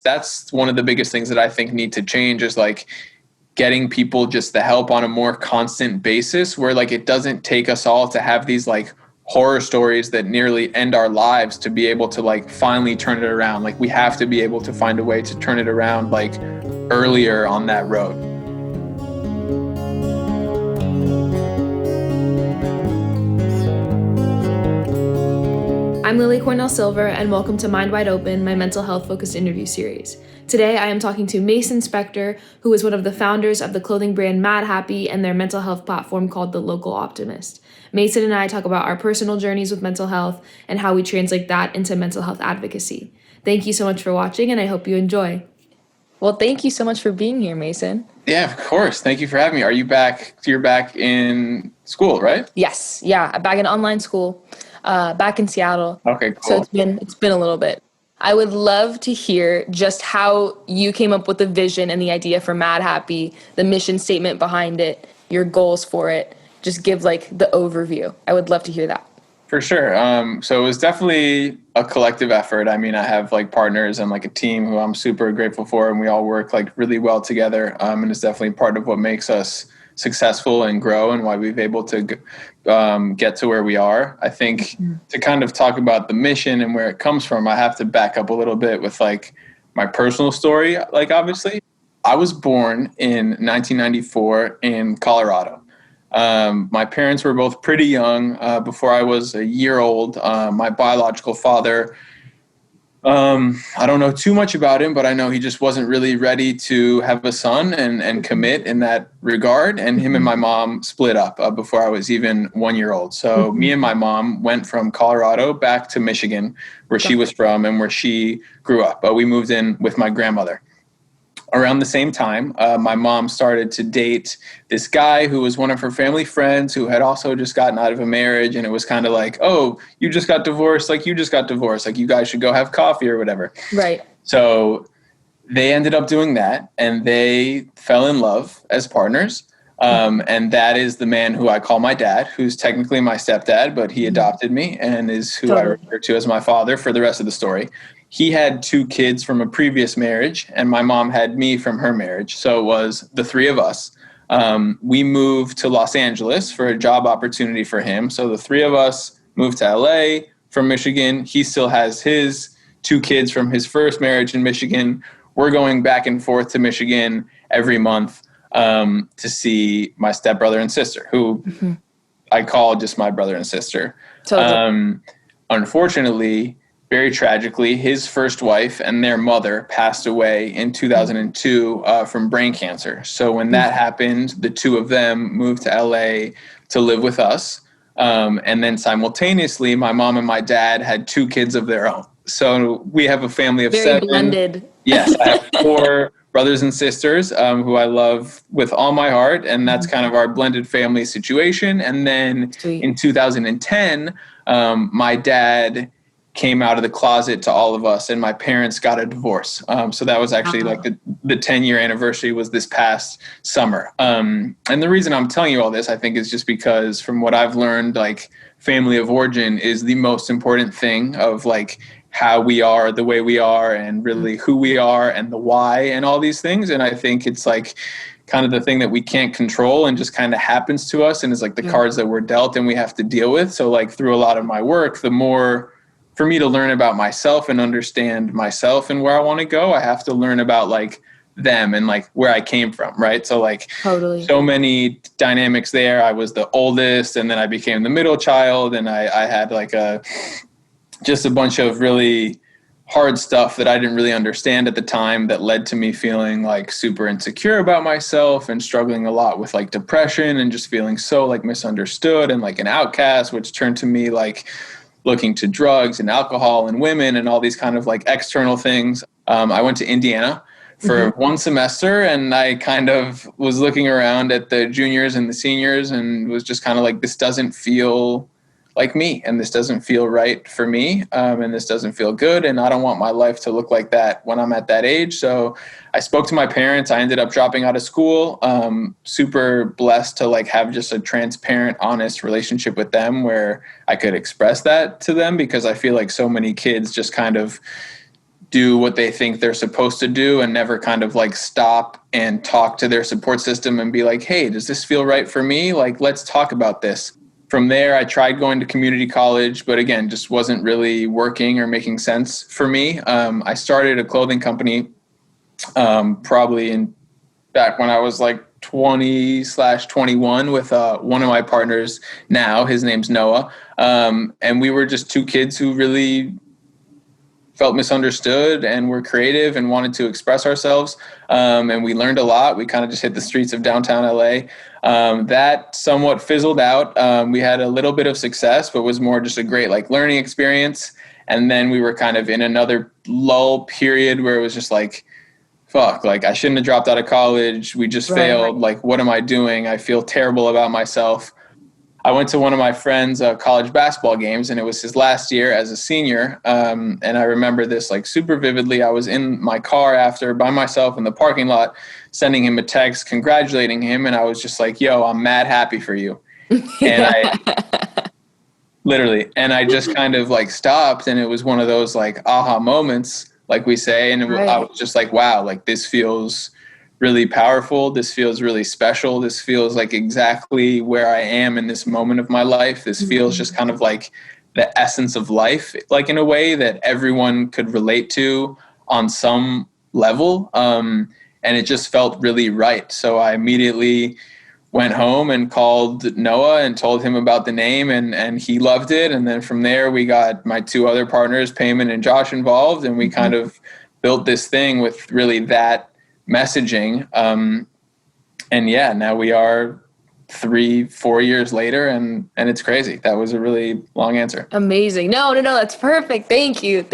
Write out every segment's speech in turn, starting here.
that's one of the biggest things that I think need to change is like getting people just the help on a more constant basis where like it doesn't take us all to have these like horror stories that nearly end our lives to be able to like finally turn it around. Like we have to be able to find a way to turn it around like earlier on that road. I'm Lily Cornell Silver, and welcome to Mind Wide Open, my mental health focused interview series. Today, I am talking to Mason Spector, who is one of the founders of the clothing brand Madhappy and their mental health platform called The Local Optimist. Mason and I talk about our personal journeys with mental health and how we translate that into mental health advocacy. Thank you so much for watching, and I hope you enjoy. Well, thank you so much for being here, Mason. Yeah, of course. Thank you for having me. Are you back? You're back in school, right? Yes. Yeah, I'm back in online school. Back in Seattle. Okay, cool. So it's been a little bit. I would love to hear just how you came up with the vision and the idea for Madhappy, the mission statement behind it, your goals for it. Just give like the overview. I would love to hear that. For sure. So it was definitely a collective effort. I mean, I have like partners and like a team who I'm super grateful for, and we all work like really well together. And it's definitely part of what makes us successful and grow and why we've able to get to where we are. I think to kind of talk about the mission and where it comes from, I have to back up a little bit with like my personal story. Like obviously, I was born in 1994 in Colorado. My parents were both pretty young before I was a year old. My biological father, I don't know too much about him, but I know he just wasn't really ready to have a son and commit in that regard. And him and my mom split up before I was even 1 year old. So me and my mom went from Colorado back to Michigan, where she was from and where she grew up. We moved in with my grandmother. Around the same time, my mom started to date this guy who was one of her family friends who had also just gotten out of a marriage. And it was kind of like, oh, you just got divorced. Like you just got divorced. Like you guys should go have coffee or whatever. Right. So they ended up doing that and they fell in love as partners. And that is the man who I call my dad, who's technically my stepdad, but he adopted me and is who I refer to as my father for the rest of the story. He had 2 kids from a previous marriage, and my mom had me from her marriage. So it was the 3 of us. We moved to Los Angeles for a job opportunity for him. So the 3 of us moved to LA from Michigan. He still has his 2 kids from his first marriage in Michigan. We're going back and forth to Michigan every month to see my stepbrother and sister, who I call just my brother and sister. Unfortunately, very tragically, his first wife and their mother passed away in 2002 from brain cancer. So when that happened, the 2 of them moved to LA to live with us. And then simultaneously, my mom and my dad had 2 kids of their own. So we have a family of very 7. Blended. Yes, I have 4 brothers and sisters who I love with all my heart. And that's kind of our blended family situation. And then in 2010, my dad came out of the closet to all of us and my parents got a divorce. So that was actually like the 10-year anniversary was this past summer. And the reason I'm telling you all this, I think, is just because from what I've learned, like family of origin is the most important thing of like how we are the way we are and really who we are and the why and all these things. And I think it's like kind of the thing that we can't control and just kind of happens to us and is like the cards that we're dealt and we have to deal with. So like through a lot of my work, the more for me to learn about myself and understand myself and where I want to go, I have to learn about like them and like where I came from, right? So like so many dynamics there. I was the oldest and then I became the middle child and I had like just a bunch of really hard stuff that I didn't really understand at the time that led to me feeling like super insecure about myself and struggling a lot with like depression and just feeling so like misunderstood and like an outcast, which turned to me like looking to drugs and alcohol and women and all these kind of like external things. I went to Indiana for 1 semester and I kind of was looking around at the juniors and the seniors and was just kind of like, this doesn't feel like me and this doesn't feel right for me. And this doesn't feel good. And I don't want my life to look like that when I'm at that age. So I spoke to my parents. I ended up dropping out of school. Super blessed to like have just a transparent, honest relationship with them where I could express that to them because I feel like so many kids just kind of do what they think they're supposed to do and never kind of like stop and talk to their support system and be like, hey, does this feel right for me? Like, let's talk about this. From there, I tried going to community college, but again, just wasn't really working or making sense for me. I started a clothing company probably back when I was like 20/21 with one of my partners now. His name's Noah. And we were just two kids who really felt misunderstood and were creative and wanted to express ourselves. And we learned a lot. We kind of just hit the streets of downtown LA. That somewhat fizzled out. We had a little bit of success, but was more just a great like learning experience. And then we were kind of in another lull period where it was just like, fuck, like I shouldn't have dropped out of college. We just failed. Like, what am I doing? I feel terrible about myself. I went to one of my friend's college basketball games, and it was his last year as a senior. And I remember this like super vividly. I was in my car after by myself in the parking lot, sending him a text, congratulating him. And I was just like, yo, I'm mad happy for you. And I literally, and I just kind of like stopped, and it was one of those like aha moments, like we say. And I was just like, wow, like this feels really powerful. This feels really special. This feels like exactly where I am in this moment of my life. This feels just kind of like the essence of life, like in a way that everyone could relate to on some level. And it just felt really right. So I immediately went home and called Noah and told him about the name, and he loved it. And then from there, we got my two other partners, Payman and Josh, involved, and we kind of built this thing with really that messaging. And yeah, now we are 3-4 years later, and it's crazy. That was a really long answer. Amazing. No, that's perfect. Thank you.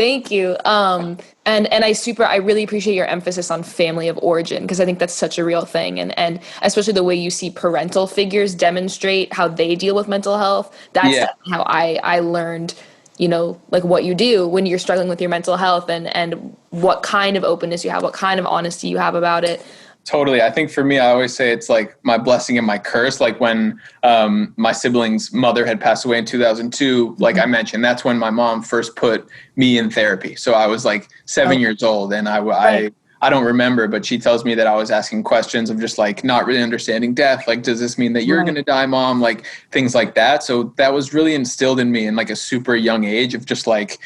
And I really appreciate your emphasis on family of origin, because I think that's such a real thing. And especially the way you see parental figures demonstrate how they deal with mental health. That's how I learned, like what you do when you're struggling with your mental health, and what kind of openness you have, what kind of honesty you have about it. Totally. I think for me, I always say it's like my blessing and my curse. Like when my sibling's mother had passed away in 2002, like I mentioned, that's when my mom first put me in therapy. So I was like 7 years old, and I don't remember, but she tells me that I was asking questions of just like not really understanding death. Like, does this mean that you're going to die, Mom? Like things like that. So that was really instilled in me in like a super young age of just like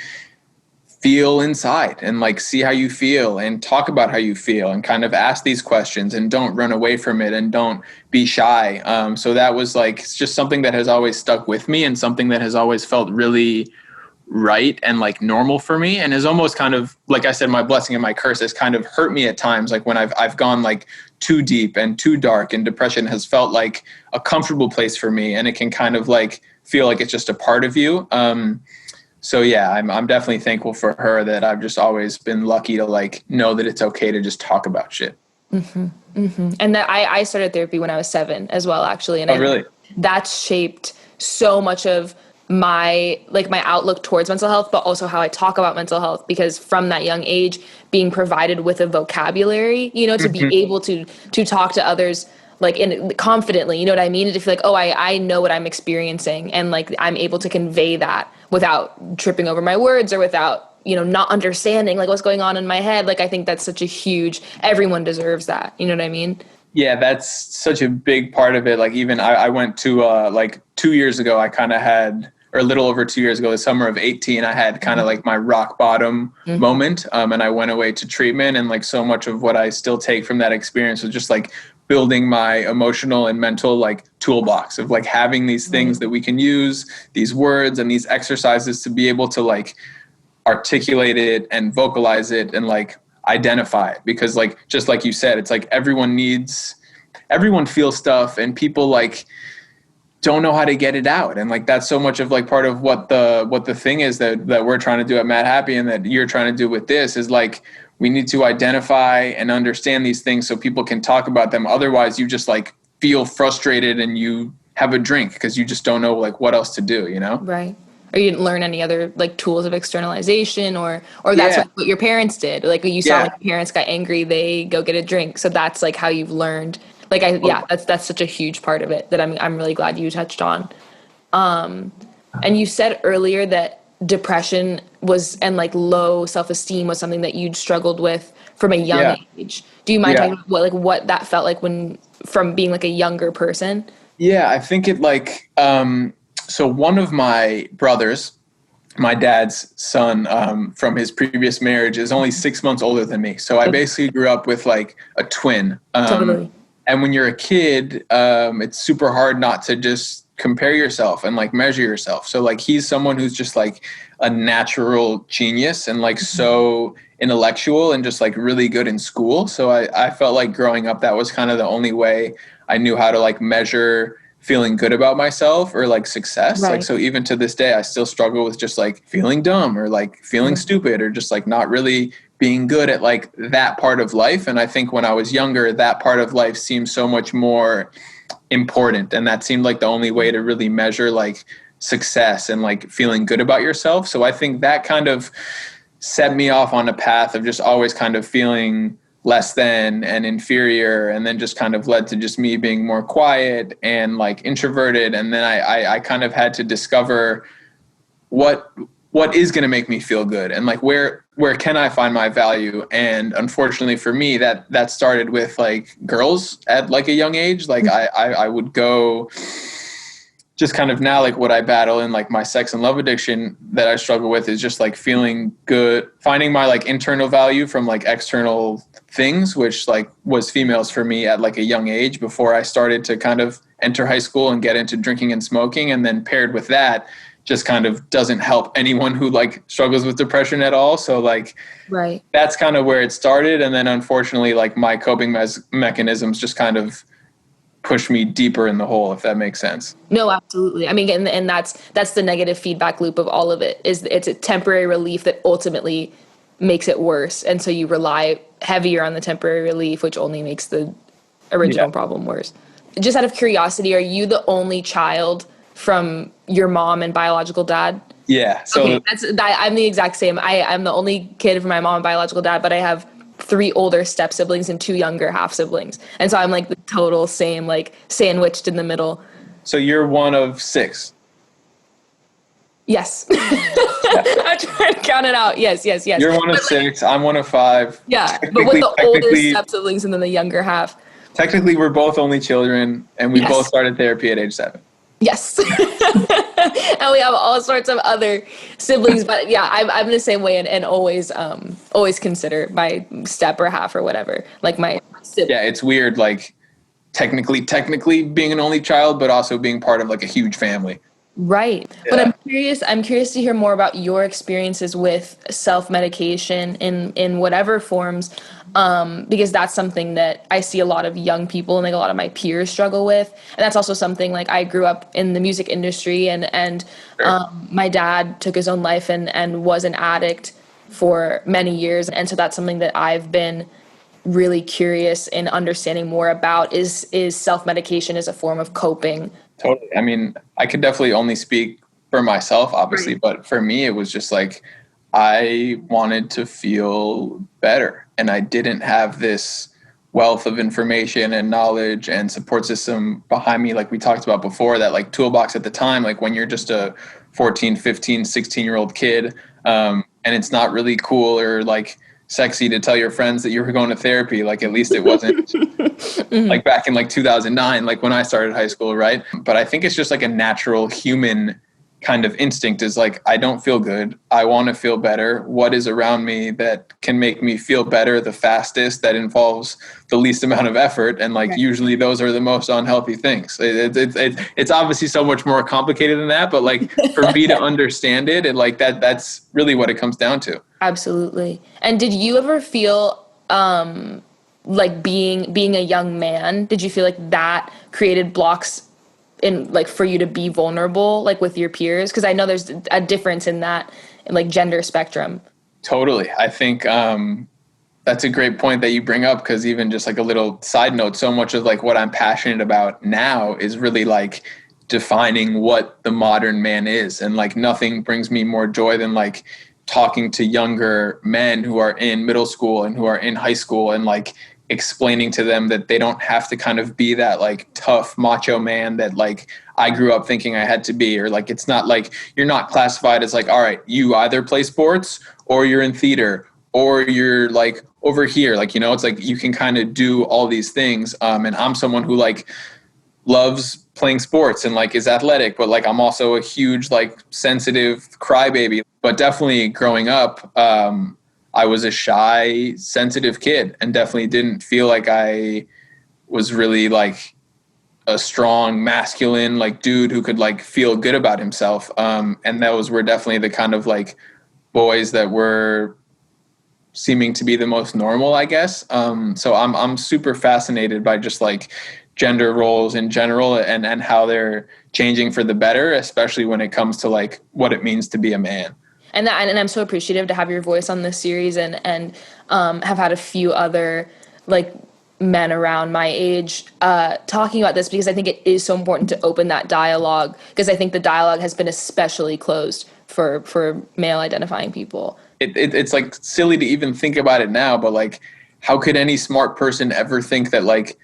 feel inside and like see how you feel and talk about how you feel and kind of ask these questions and don't run away from it and don't be shy. So that was like, it's just something that has always stuck with me and something that has always felt really right and like normal for me, and is almost kind of, like I said, my blessing and my curse has kind of hurt me at times. Like when I've gone like too deep and too dark, and depression has felt like a comfortable place for me, and it can kind of like feel like it's just a part of you. So yeah, I'm definitely thankful for her that I've just always been lucky to like know that it's okay to just talk about shit. And that I started therapy when I was 7 as well, actually. And really? That's shaped so much of my outlook towards mental health, but also how I talk about mental health, because from that young age, being provided with a vocabulary, to be able to talk to others like confidently, you know what I mean? To feel like, oh, I know what I'm experiencing, and like I'm able to convey that without tripping over my words or without, not understanding like what's going on in my head. Like I think that's such a huge, everyone deserves that. You know what I mean? Yeah, that's such a big part of it. Like even I went to like 2 years ago, I kind of had, or a little over 2 years ago, the summer of 18, I had kind of like my rock bottom moment. And I went away to treatment, and like so much of what I still take from that experience was just like building my emotional and mental like toolbox of like having these things that we can use, these words and these exercises to be able to like articulate it and vocalize it and like identify it. Because like, just like you said, it's like everyone feels stuff, and people like don't know how to get it out. And like, that's so much of like part of what the thing is that we're trying to do at Mad Happy, and that you're trying to do with this, is like, we need to identify and understand these things so people can talk about them. Otherwise you just like feel frustrated and you have a drink because you just don't know like what else to do, Right. Or you didn't learn any other like tools of externalization, or that's what your parents did. Like you saw when your parents got angry, they go get a drink. So that's like how you've learned. Like that's such a huge part of it that I'm really glad you touched on. And you said earlier that depression was, and like low self-esteem was something that you'd struggled with from a young age. Do you mind talking about what that felt like from being like a younger person? Yeah, I think it so one of my brothers, my dad's son, from his previous marriage, is only 6 months older than me. So I basically grew up with like a twin. Totally. And when you're a kid, it's super hard not to just compare yourself and like measure yourself. So like he's someone who's just like a natural genius and like so intellectual and just like really good in school. So I felt like growing up, that was kind of the only way I knew how to like measure feeling good about myself or like success. Right. Like, so even to this day, I still struggle with just like feeling dumb or like feeling stupid or just like not really being good at like that part of life. And I think when I was younger, that part of life seemed so much more important. And that seemed like the only way to really measure like success and like feeling good about yourself. So I think that kind of set me off on a path of just always kind of feeling less than and inferior, and then just kind of led to just me being more quiet and like introverted. And then I kind of had to discover what is going to make me feel good and like where can I find my value. And unfortunately for me, that started with like girls at like a young age. Like I would go just kind of now, like what I battle in like my sex and love addiction that I struggle with is just like feeling good, finding my like internal value from like external things, which like was females for me at like a young age before I started to kind of enter high school and get into drinking and smoking. And then paired with that just kind of doesn't help anyone who like struggles with depression at all. So like, that's kind of where it started. And then unfortunately, like my coping mechanisms just kind of push me deeper in the hole, if that makes sense. No, absolutely. I mean, and that's the negative feedback loop of all of it, is it's a temporary relief that ultimately makes it worse. And so you rely heavier on the temporary relief, which only makes the original problem worse. Just out of curiosity, are you the only child from your mom and biological dad? Yeah. So okay, I'm the exact same. I'm the only kid from my mom and biological dad, but I have 3 older step siblings and 2 younger half siblings. And so I'm like the total same, like sandwiched in the middle. So you're one of 6. Yes. I'm trying to count it out. Yes. You're one of 6. I'm one of 5. Yeah. But with the older step siblings and then the younger half. Technically, we're both only children, and we both started therapy at age 7. Yes. And we have all sorts of other siblings, but yeah, I'm the same way and always consider my step or half or whatever, like my sibling. Yeah, it's weird, like technically being an only child, but also being part of like a huge family. Right. Yeah. But I'm curious to hear more about your experiences with self-medication in whatever forms, because that's something that I see a lot of young people and like a lot of my peers struggle with. And that's also something, like, I grew up in the music industry and sure. My dad took his own life and was an addict for many years. And so that's something that I've been really curious in understanding more about is self-medication as a form of coping. Totally. I mean, I could definitely only speak for myself, obviously, right. But for me, it was just like, I wanted to feel better, and I didn't have this wealth of information and knowledge and support system behind me. Like we talked about before, that like toolbox at the time, like when you're just a 14, 15, 16-year-old kid, and it's not really cool or like sexy to tell your friends that you were going to therapy. Like, at least it wasn't mm-hmm. like back in like 2009, like when I started high school. Right. But I think it's just like a natural human kind of instinct is like, I don't feel good. I want to feel better. What is around me that can make me feel better the fastest, that involves the least amount of effort? And like, usually those are the most unhealthy things. It's obviously so much more complicated than that, but like for me to understand it like that's really what it comes down to. Absolutely. And did you ever feel like being a young man, did you feel like that created blocks in like for you to be vulnerable, like with your peers? Because I know there's a difference in that, in like gender spectrum. Totally. I think that's a great point that you bring up, because even just like a little side note, so much of like what I'm passionate about now is really like defining what the modern man is. And like nothing brings me more joy than like talking to younger men who are in middle school and who are in high school and like explaining to them that they don't have to kind of be that like tough macho man that like I grew up thinking I had to be, or like it's not like you're not classified as like, all right, you either play sports or you're in theater or you're like over here, like, you know, it's like you can kind of do all these things. And I'm someone who like loves playing sports and like is athletic, but like I'm also a huge like sensitive crybaby. But definitely growing up, I was a shy, sensitive kid and definitely didn't feel like I was really like a strong, masculine, like dude who could like feel good about himself. And those were definitely the kind of like boys that were seeming to be the most normal, I guess. So I'm super fascinated by just like gender roles in general and how they're changing for the better, especially when it comes to like what it means to be a man. And I'm so appreciative to have your voice on this series and have had a few other like men around my age talking about this, because I think it is so important to open that dialogue, because I think the dialogue has been especially closed for male identifying people. It's like silly to even think about it now, but like how could any smart person ever think that like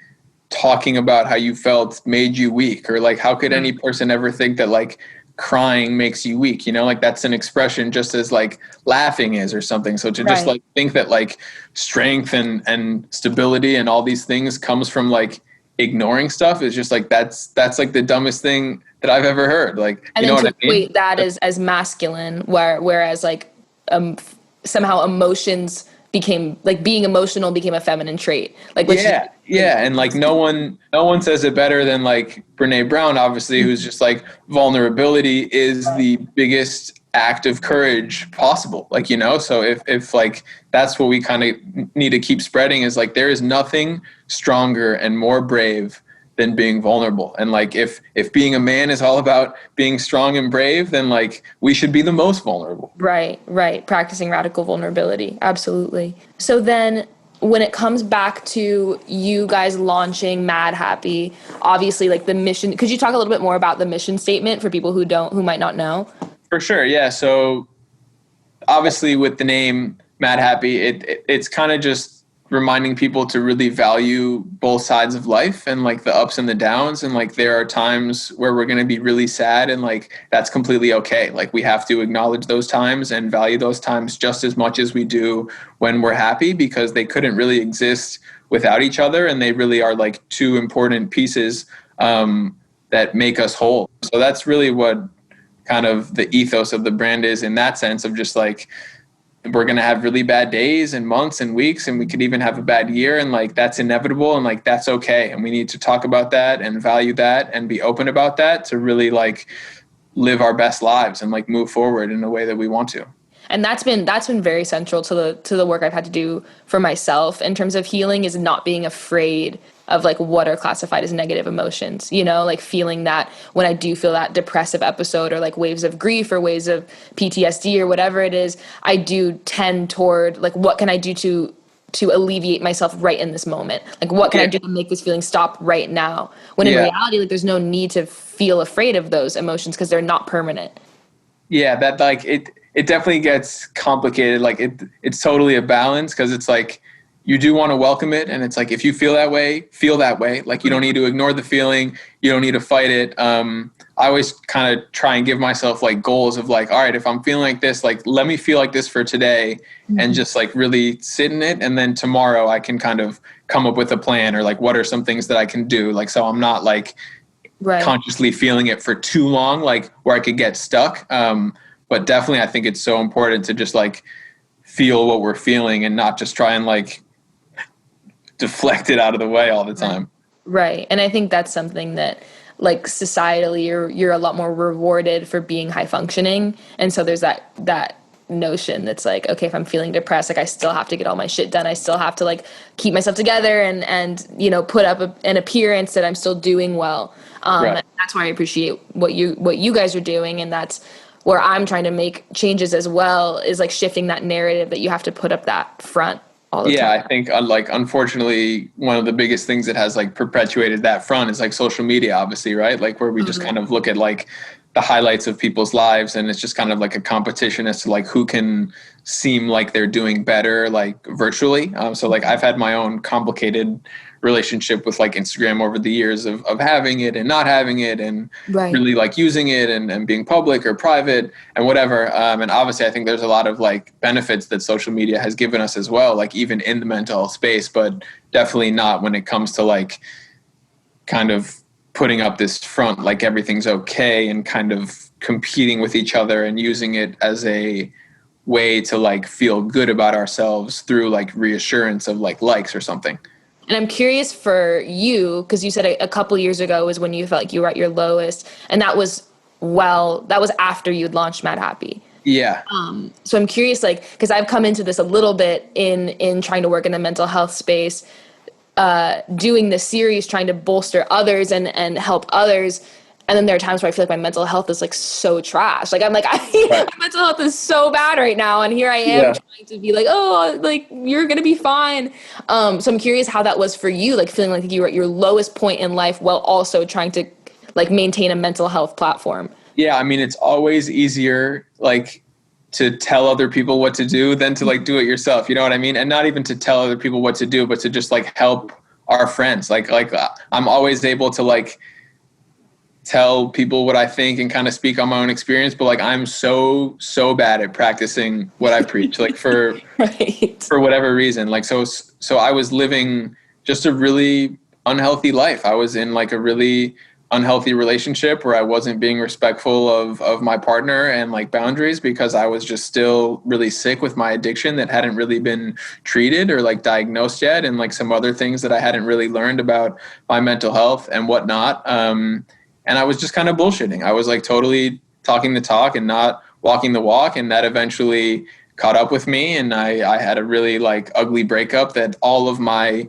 talking about how you felt made you weak, or like how could any person ever think that like crying makes you weak, you know, like that's an expression just as like laughing is or something. So to just like think that like strength and stability and all these things comes from like ignoring stuff is just like that's like the dumbest thing that I've ever heard. Like, and you know what I mean? Equate that as masculine, whereas like somehow emotions became like being emotional became a feminine trait. Like and like no one says it better than like Brene Brown, obviously, who's just like vulnerability is the biggest act of courage possible. Like, you know, so if like that's what we kind of need to keep spreading is like there is nothing stronger and more brave than being vulnerable. And like if being a man is all about being strong and brave, then like we should be the most vulnerable. Right. Practicing radical vulnerability. Absolutely. So then when it comes back to you guys launching Mad Happy, obviously like the mission, could you talk a little bit more about the mission statement for people who might not know? For sure. Yeah. So obviously with the name Mad Happy, it's kind of just reminding people to really value both sides of life and like the ups and the downs. And like there are times where we're going to be really sad, and like that's completely okay. Like we have to acknowledge those times and value those times just as much as we do when we're happy, because they couldn't really exist without each other. And they really are like two important pieces that make us whole. So that's really what kind of the ethos of the brand is, in that sense of just like, we're going to have really bad days and months and weeks, and we could even have a bad year, and like that's inevitable, and like that's okay, and we need to talk about that and value that and be open about that to really like live our best lives and like move forward in a way that we want to. And that's been very central to the work I've had to do for myself in terms of healing, is not being afraid of like what are classified as negative emotions, you know, like feeling that when I do feel that depressive episode or like waves of grief or waves of PTSD or whatever it is, I do tend toward like, what can I do to alleviate myself right in this moment? Like, what can I do to make this feeling stop right now? When in reality, like there's no need to feel afraid of those emotions because they're not permanent. Yeah, that like it definitely gets complicated. Like it's totally a balance, because it's like you do want to welcome it, and it's like if you feel that way, feel that way. Like you don't need to ignore the feeling, you don't need to fight it. I always kind of try and give myself like goals of like, all right, if I'm feeling like this, like let me feel like this for today, and just like really sit in it, and then tomorrow I can kind of come up with a plan, or like what are some things that I can do, like so I'm not like consciously feeling it for too long, like where I could get stuck. But definitely I think it's so important to just like feel what we're feeling and not just try and like deflect it out of the way all the time. Right. And I think that's something that like societally you're a lot more rewarded for being high functioning. And so there's that notion that's like, okay, if I'm feeling depressed, like I still have to get all my shit done. I still have to like keep myself together and you know, put up an appearance that I'm still doing well. That's why I appreciate what you guys are doing. And that's where I'm trying to make changes as well, is like shifting that narrative that you have to put up that front. all the Yeah, time. I think like unfortunately one of the biggest things that has like perpetuated that front is like social media, obviously, right? Like where we just kind of look at like the highlights of people's lives, and it's just kind of like a competition as to like who can seem like they're doing better like virtually. So like I've had my own complicated relationship with like Instagram over the years of having it and not having it, and Right. really like using it and being public or private and whatever. And obviously I think there's a lot of like benefits that social media has given us as well, like even in the mental health space, but definitely not when it comes to like kind of putting up this front like everything's okay and kind of competing with each other and using it as a way to like feel good about ourselves through like reassurance of like likes or something. And I'm curious for you, because you said a couple years ago was when you felt like you were at your lowest, and that was after you'd launched Mad Happy. Yeah. So I'm curious, like, because I've come into this a little bit in trying to work in the mental health space, doing this series, trying to bolster others and help others. And then there are times where I feel like my mental health is like so trash. Like I'm like, Right. my mental health is so bad right now, and here I am Yeah. trying to be like, oh, like you're gonna be fine. So I'm curious how that was for you, like feeling like you were at your lowest point in life while also trying to like maintain a mental health platform. Yeah, I mean, it's always easier like to tell other people what to do than to like do it yourself. You know what I mean? And not even to tell other people what to do, but to just like help our friends. I'm always able to like tell people what I think and kind of speak on my own experience, but like I'm so bad at practicing what I preach, like Right. for whatever reason. Like so I was living just a really unhealthy life. I was in like a really unhealthy relationship where I wasn't being respectful of my partner and like boundaries, because I was just still really sick with my addiction that hadn't really been treated or like diagnosed yet, and like some other things that I hadn't really learned about my mental health and whatnot. And I was just kind of bullshitting. I was like totally talking the talk and not walking the walk, and that eventually caught up with me, and I had a really like ugly breakup that all of my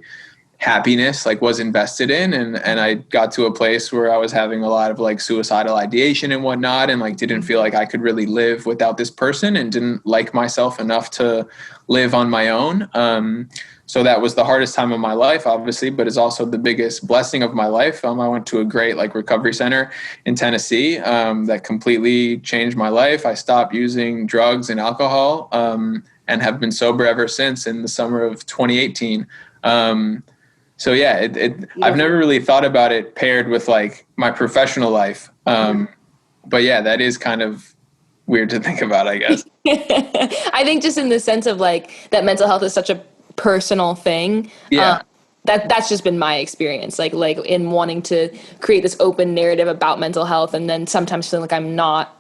happiness like was invested in, and I got to a place where I was having a lot of like suicidal ideation and whatnot, and like didn't feel like I could really live without this person, and didn't like myself enough to live on my own. So that was the hardest time of my life, obviously, but it's also the biggest blessing of my life. I went to a great like recovery center in Tennessee that completely changed my life. I stopped using drugs and alcohol, and have been sober ever since in the summer of 2018. So yeah, I've never really thought about it paired with like my professional life. But yeah, that is kind of weird to think about, I guess. I think just in the sense of like that mental health is such a personal thing. Yeah. That's just been my experience, like in wanting to create this open narrative about mental health, and then sometimes feeling like I'm not,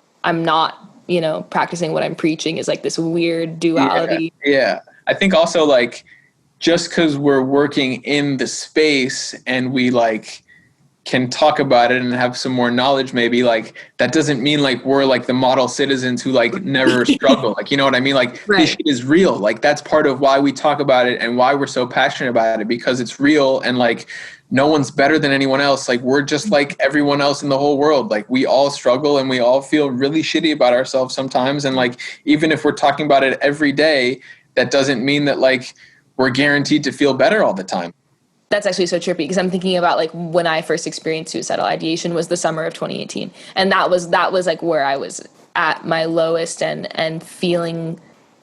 practicing what I'm preaching is like this weird duality. Yeah. I think also like just because we're working in the space and we like can talk about it and have some more knowledge, maybe like that doesn't mean like we're like the model citizens who like never struggle. Like, you know what I mean? Like Right. This shit is real. Like that's part of why we talk about it and why we're so passionate about it, because it's real, and like no one's better than anyone else. Like we're just like everyone else in the whole world. Like we all struggle and we all feel really shitty about ourselves sometimes. And like, even if we're talking about it every day, that doesn't mean that like we're guaranteed to feel better all the time. That's actually so trippy, because I'm thinking about like when I first experienced suicidal ideation was the summer of 2018, and that was like where I was at my lowest and feeling,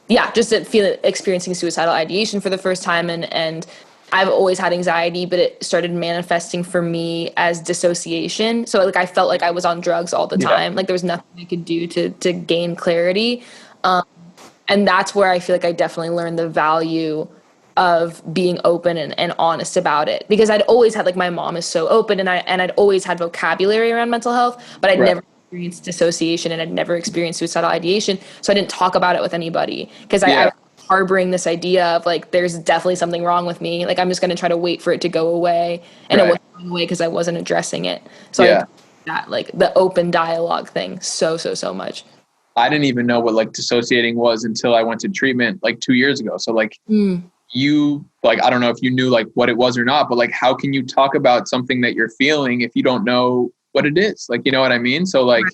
yeah, just experiencing suicidal ideation for the first time, and I've always had anxiety, but it started manifesting for me as dissociation. So like I felt like I was on drugs all the time, like there was nothing I could do to gain clarity, and that's where I feel like I definitely learned the value of being open and honest about it, because I'd always had, like, my mom is so open, and I'd always had vocabulary around mental health, but I'd never experienced dissociation, and I'd never experienced suicidal ideation, so I didn't talk about it with anybody, because I was harboring this idea of like there's definitely something wrong with me, like I'm just going to try to wait for it to go away, and it wasn't going away because I wasn't addressing it. So I that like the open dialogue thing so much. I didn't even know what like dissociating was until I went to treatment like 2 years ago. So like you, like, I don't know if you knew like what it was or not, but like, how can you talk about something that you're feeling if you don't know what it is? Like, you know what I mean? So like,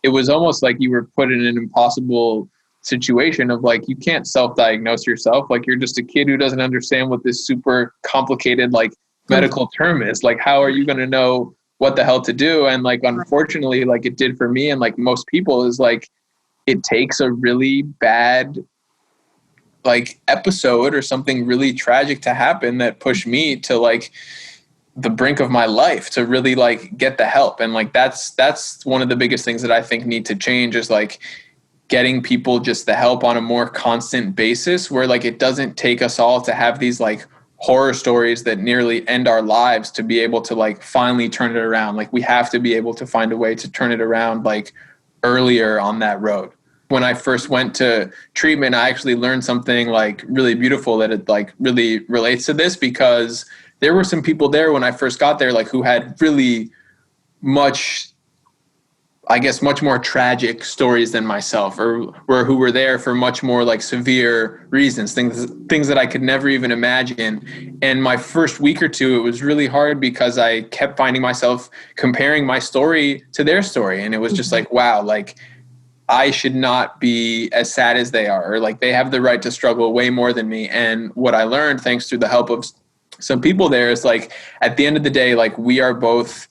it was almost like you were put in an impossible situation of like, you can't self-diagnose yourself. Like, you're just a kid who doesn't understand what this super complicated like medical term is. Like, how are you going to know what the hell to do? And like, unfortunately, like it did for me and like most people, is like, it takes a really bad like episode or something really tragic to happen that pushed me to like the brink of my life to really like get the help. And like, that's one of the biggest things that I think need to change, is like getting people just the help on a more constant basis, where like it doesn't take us all to have these like horror stories that nearly end our lives to be able to like finally turn it around. Like, we have to be able to find a way to turn it around like earlier on that road. When I first went to treatment, I actually learned something like really beautiful that it like really relates to this, because there were some people there when I first got there, like who had really much more tragic stories than myself, or who were there for much more like severe reasons, things that I could never even imagine. And my first week or two, it was really hard because I kept finding myself comparing my story to their story. And it was just like, wow, like I should not be as sad as they are, or like they have the right to struggle way more than me. And what I learned, thanks to the help of some people there, is like, at the end of the day, like we are both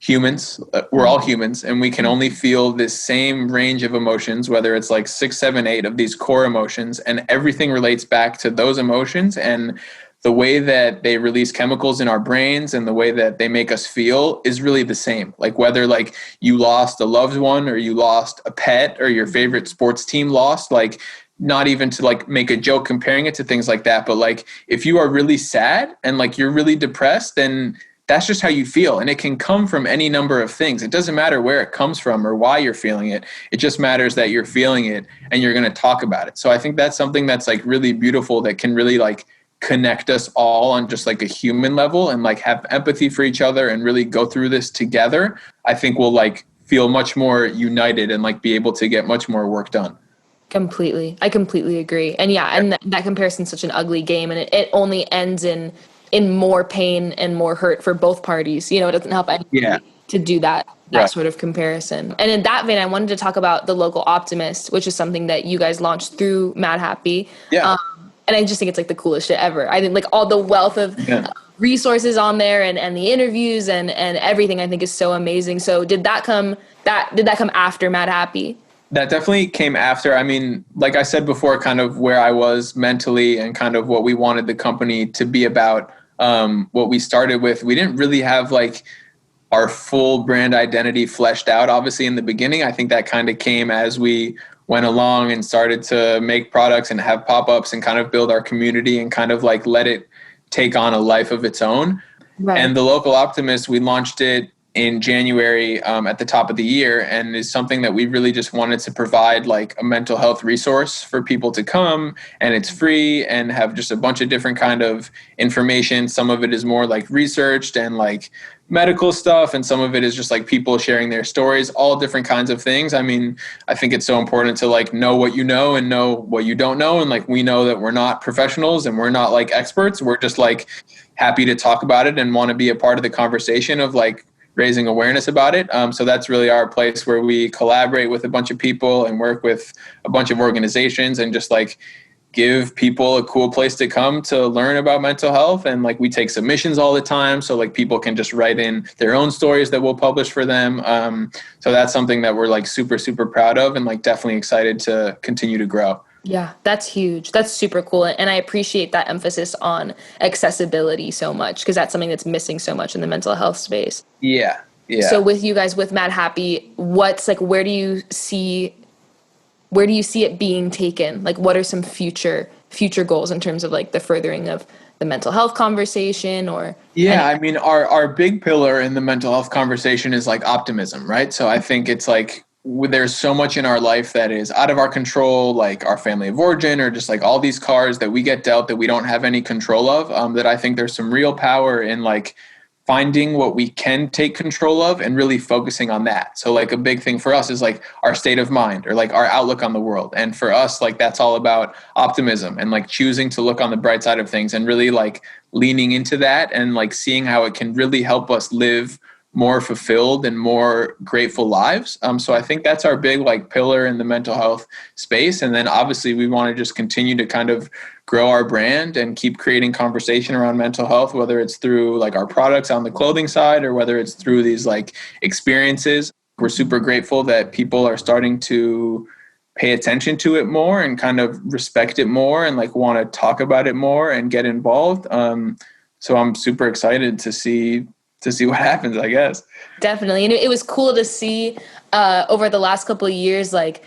humans. We're all humans, and we can only feel this same range of emotions, whether it's like 6, 7, 8 of these core emotions, and everything relates back to those emotions. And the way that they release chemicals in our brains and the way that they make us feel is really the same. Like, whether like you lost a loved one, or you lost a pet, or your favorite sports team lost, like, not even to like make a joke comparing it to things like that, but like if you are really sad and like you're really depressed, then that's just how you feel. And it can come from any number of things. It doesn't matter where it comes from or why you're feeling it. It just matters that you're feeling it and you're going to talk about it. So I think that's something that's like really beautiful, that can really like connect us all on just like a human level, and like have empathy for each other and really go through this together. I think we'll like feel much more united and like be able to get much more work done. Completely. I completely agree. And yeah, and that comparison's such an ugly game, and it only ends in more pain and more hurt for both parties. You know, it doesn't help anybody to do that right. Sort of comparison. And in that vein, I wanted to talk about the Local Optimist, which is something that you guys launched through Madhappy. Yeah. And I just think it's like the coolest shit ever. I think like all the wealth of resources on there and the interviews and everything, I think is so amazing. So did that come after Madhappy? That definitely came after. I mean, like I said before, kind of where I was mentally and kind of what we wanted the company to be about. What we started with, we didn't really have like our full brand identity fleshed out, obviously, in the beginning. I think that kind of came as we went along and started to make products and have pop-ups and kind of build our community and kind of like let it take on a life of its own. Right. And the Local Optimist, we launched it in January at the top of the year, and is something that we really just wanted to provide like a mental health resource for people to come, and it's free and have just a bunch of different kind of information. Some of it is more like researched and like medical stuff, and some of it is just like people sharing their stories, all different kinds of things. I mean, I think it's so important to like know what you know and know what you don't know. And like, we know that we're not professionals and we're not like experts. We're just like happy to talk about it and want to be a part of the conversation of like raising awareness about it. So that's really our place where we collaborate with a bunch of people and work with a bunch of organizations and just like give people a cool place to come to learn about mental health. And like, we take submissions all the time, so like people can just write in their own stories that we'll publish for them. So that's something that we're like super, super proud of, and like definitely excited to continue to grow. Yeah, that's huge. That's super cool. And I appreciate that emphasis on accessibility so much, because that's something that's missing so much in the mental health space. Yeah. Yeah. So with you guys, with Madhappy, what's like, where do you see it being taken? Like, what are some future goals in terms of like the furthering of the mental health conversation? Or I mean, our big pillar in the mental health conversation is like optimism, right? So I think it's like, there's so much in our life that is out of our control, like our family of origin, or just like all these cards that we get dealt that we don't have any control of, that I think there's some real power in like finding what we can take control of and really focusing on that. So like a big thing for us is like our state of mind, or like our outlook on the world. And for us, like that's all about optimism and like choosing to look on the bright side of things and really like leaning into that and like seeing how it can really help us live more fulfilled and more grateful lives. So I think that's our big like pillar in the mental health space. And then obviously we want to just continue to kind of grow our brand and keep creating conversation around mental health, whether it's through like our products on the clothing side or whether it's through these like experiences. We're super grateful that people are starting to pay attention to it more and kind of respect it more and like want to talk about it more and get involved. So I'm super excited to see what happens, I guess. Definitely. And it was cool to see over the last couple of years, like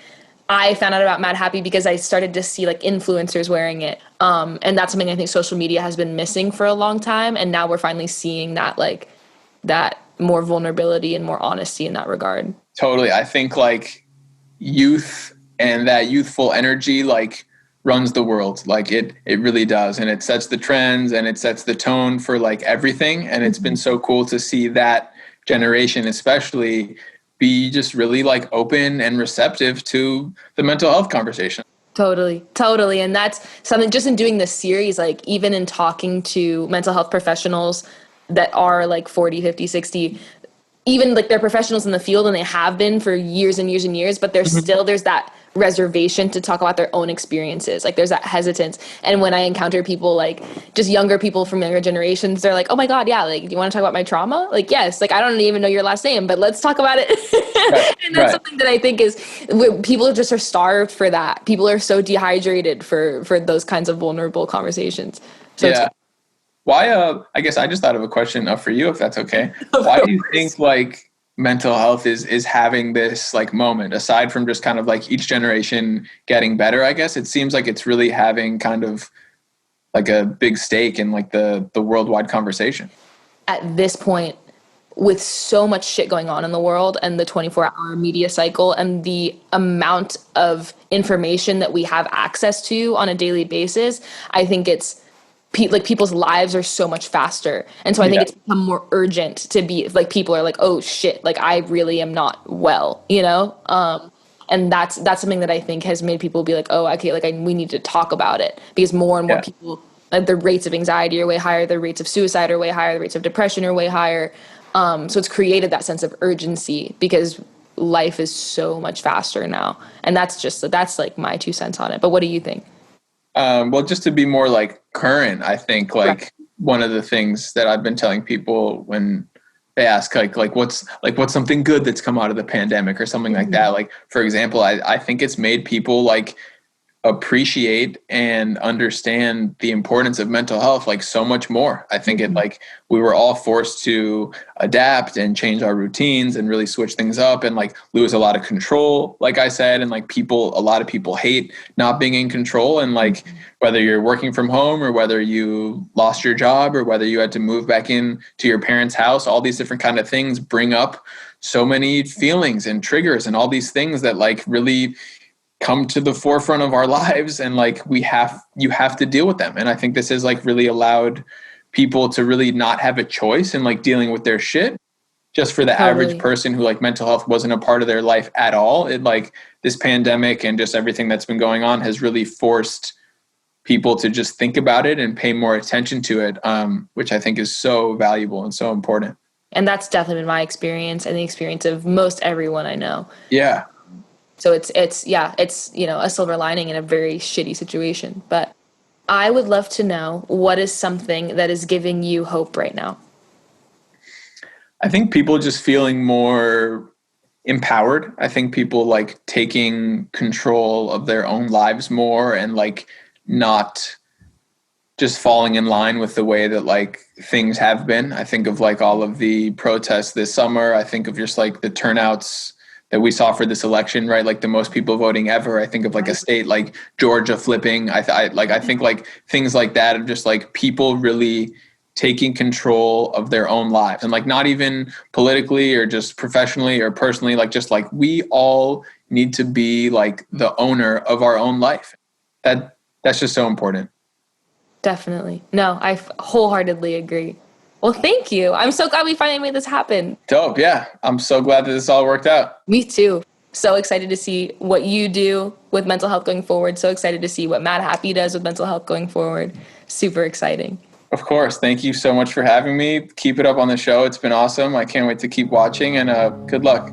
I found out about Mad Happy because I started to see like influencers wearing it. And that's something I think social media has been missing for a long time. And now we're finally seeing that like that more vulnerability and more honesty in that regard. Totally. I think like youth and that youthful energy like runs the world. Like it really does. And it sets the trends and it sets the tone for like everything. And it's been so cool to see that generation especially be just really like open and receptive to the mental health conversation. Totally. And that's something just in doing this series, like even in talking to mental health professionals that are like 40, 50, 60, even like they're professionals in the field and they have been for years and years and years, but there's still, there's that reservation to talk about their own experiences. Like there's that hesitance. And when I encounter people like just younger people from younger generations, they're like, oh my God, yeah, like, do you want to talk about my trauma? Like, yes, like I don't even know your last name, but let's talk about it. Right, and that's something that I think is people just are starved for that. People are so dehydrated for those kinds of vulnerable conversations. So yeah. Why, I guess I just thought of a question for you, if that's okay. Why do you think like mental health is having this like moment, aside from just kind of like each generation getting better? I guess it seems like it's really having kind of like a big stake in like the worldwide conversation. At this point, with so much shit going on in the world and the 24-hour media cycle and the amount of information that we have access to on a daily basis, I think it's like people's lives are so much faster. And so I think it's become more urgent to be like, people are like, oh shit, like I really am not well, you know? And that's something that I think has made people be like, oh, okay, like we need to talk about it, because more and more people, like the rates of anxiety are way higher, the rates of suicide are way higher, the rates of depression are way higher. So it's created that sense of urgency because life is so much faster now. And that's like my 2 cents on it. But what do you think? Well, just to be more like current, I think like one of the things that I've been telling people when they ask like what's something good that's come out of the pandemic or something like that. Like, for example, I think it's made people like appreciate and understand the importance of mental health like so much more. I think it like we were all forced to adapt and change our routines and really switch things up and like lose a lot of control, like I said, and like a lot of people hate not being in control. And like whether you're working from home or whether you lost your job or whether you had to move back in to your parents' house, all these different kind of things bring up so many feelings and triggers and all these things that like really come to the forefront of our lives, and like you have to deal with them. And I think this has like really allowed people to really not have a choice in like dealing with their shit. Just for the average person who like mental health wasn't a part of their life at all, it like this pandemic and just everything that's been going on has really forced people to just think about it and pay more attention to it, which I think is so valuable and so important. And that's definitely been my experience and the experience of most everyone I know. Yeah. So it's you know, a silver lining in a very shitty situation. But I would love to know, what is something that is giving you hope right now? I think people just feeling more empowered. I think people like taking control of their own lives more and like not just falling in line with the way that like things have been. I think of like all of the protests this summer. I think of just like the turnouts that we saw for this election, right? Like the most people voting ever. I think of like a state like Georgia flipping. I think like things like that of just like people really taking control of their own lives, and like not even politically or just professionally or personally, like just like we all need to be like the owner of our own life. That's just so important. Definitely. No, I wholeheartedly agree. Well, thank you. I'm so glad we finally made this happen. Dope. Yeah. I'm so glad that this all worked out. Me too. So excited to see what you do with mental health going forward. So excited to see what Mad Happy does with mental health going forward. Super exciting. Of course. Thank you so much for having me. Keep it up on the show. It's been awesome. I can't wait to keep watching, and good luck.